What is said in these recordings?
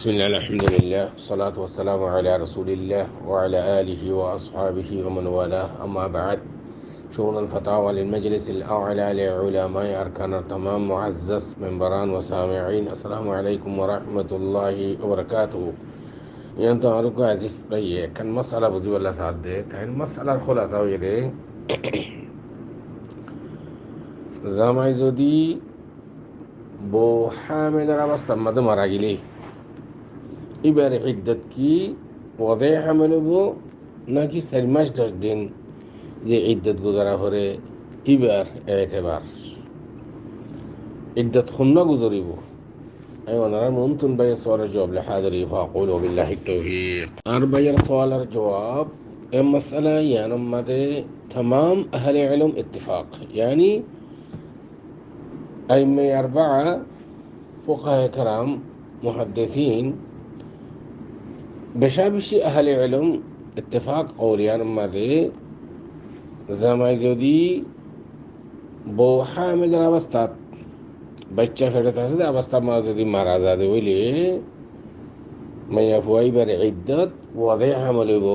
بسم الله الحمد لله والصلاة والسلام على رسول الله وعلى آله وأصحابه ومن والاه أما بعد شؤون الفتاوى للمجلس الأعلى لعلماء أركان التمام معزز منبران وسامعين السلام عليكم ورحمة الله وبركاته ينتو أرجو عزيز بيه كان مسألة بزي ولا سعدة تهين مسألة الخلاصة ويدي زماي زودي بو حامل ربس تمد مراجلي এবার ইদ্দত কি ওয়াদে হামলব নাকি 4 মাস 10 দিন যে ইদ্দত গুজারা হরে এবার এতেবার ইদ্দত খুন্না গুজরিব এই ওনারা মনতুন ভাই সওয়ালের জবাব লাহাদরি ফাকুলু বিল্লাহি তাওফীক আর ভাইয়ের সওয়ালের জবাব এই মাসআলা ইয়ানম মাদে तमाम আহলে ইলম ইত্তিফাক يعني আইম্মে আরবা'a ফুকাহে کرام মুহাদ্দিসিন বেশি আহলে ইলম ইত্তেফাক কওলিয়ান মাঝে জামাই যদি বউ হামিলের অবস্থাত বাচ্চা ফেরত আছে অবস্থা মা যদি মারা যাবে হইলে মাইয়া ফুয়াইবার ইদ্দত ওয়াদে হামলিব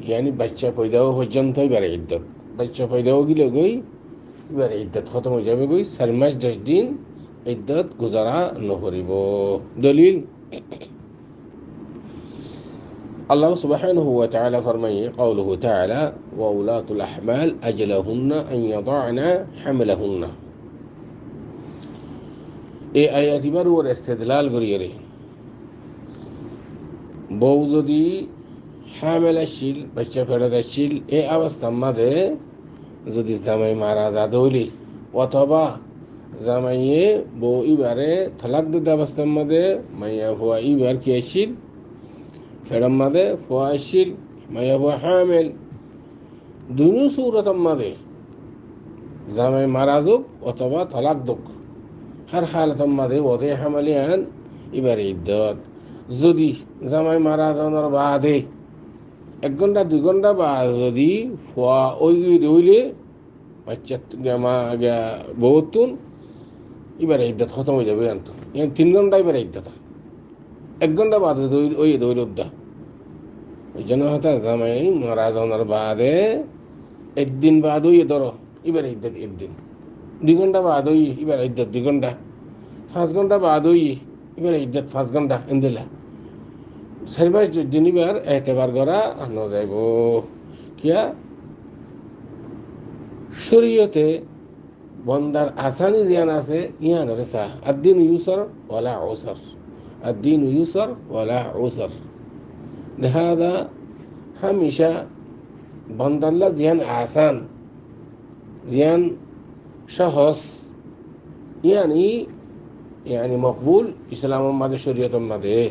ইয়ানি বাচ্চা পয়দাও পর্যন্ত হইবার ইদ্দত বাচ্চা পয়দাও গিলে গই এবার ইদ্দত খতম হয়ে যাবে গই 4 মাস 10 দিন ইদ্দত গুজারা নহরিব দলিল الله سبحانه وتعالى فرمي قوله تعالى وأولاة الأحمال أجلهن أن يضعن حملهن এই আয়াতিবার ওর ইস্তেদলাল করিয়ে বউ যদি হামেল আসছিল বাচ্চা ফেরত আসছিল এই অবস্থার মাঝে যদি জামাই মারা যাদ হইলি অথবা জামাইয়ে বউ ইবারে তালাক দিতে অবস্থার মাঝে মাইয়া হওয়া ইবার কি আসছিল ফেরম মাদে ফুয়াশিল মাইয়া বুয়া হামেল দুনু সুরতম মাদে জামাই মারা যোগ অথবা তালাক দুক হার হালতম মাদে ওদে হামালিয়ান এবারে ইদ্দত যদি জামাই মারা যাওয়ার বাদে 1 ঘন্টা 2 ঘন্টা বা যদি ফুয়া ওই হইলে বাচ্চা বহুতুন এবারে ইদ্দত খতম হয়ে যাবে আন্ত 3 ঘন্টা এবারে ইদ্দত 1 ঘন্টা বাদে ওই দইল উদ্দা ওই জন্য হতা জামাই মারা যাওয়ার বাদে 1 দিন বাদ ওই ধরো এবার ইদ্দত 1 দিন 2 ঘন্টা বাদ ওই এবার ইদ্দত 2 ঘন্টা 5 ঘন্টা বাদ ওই এবার ইদ্দত 5 ঘন্টা ইন্দিলা 4 মাস দিন এবার এতেবার করা ন যাইব কিয়া শরীয়তে বন্দার আসানি জিয়ান আছে ইয়ান রেসা আদ-দিন ইউসর ওয়ালা উসর الدين يسر ولا عسر لهذا هميشه بندلا زيان آسان زيان شخص يعني مقبول إسلام ماذا شريعة ماذا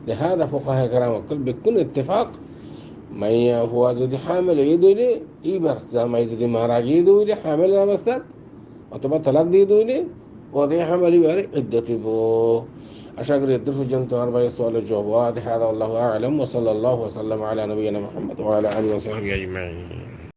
لهذا فقهاء كرام الكل بيكون اتفاق ما هو زودي حامل يدولي يبر ما يزودي مهراج يدولي حامل رمستات وتبى طلاق يدولي وضي حامل يبر عدتي بو আশা করি এর পর্যন্ত আর ভাই সওয়ালের জবাব هذا والله اعلم وصلى الله وسلم على نبينا محمد وعلى اله وصحبه اجمعين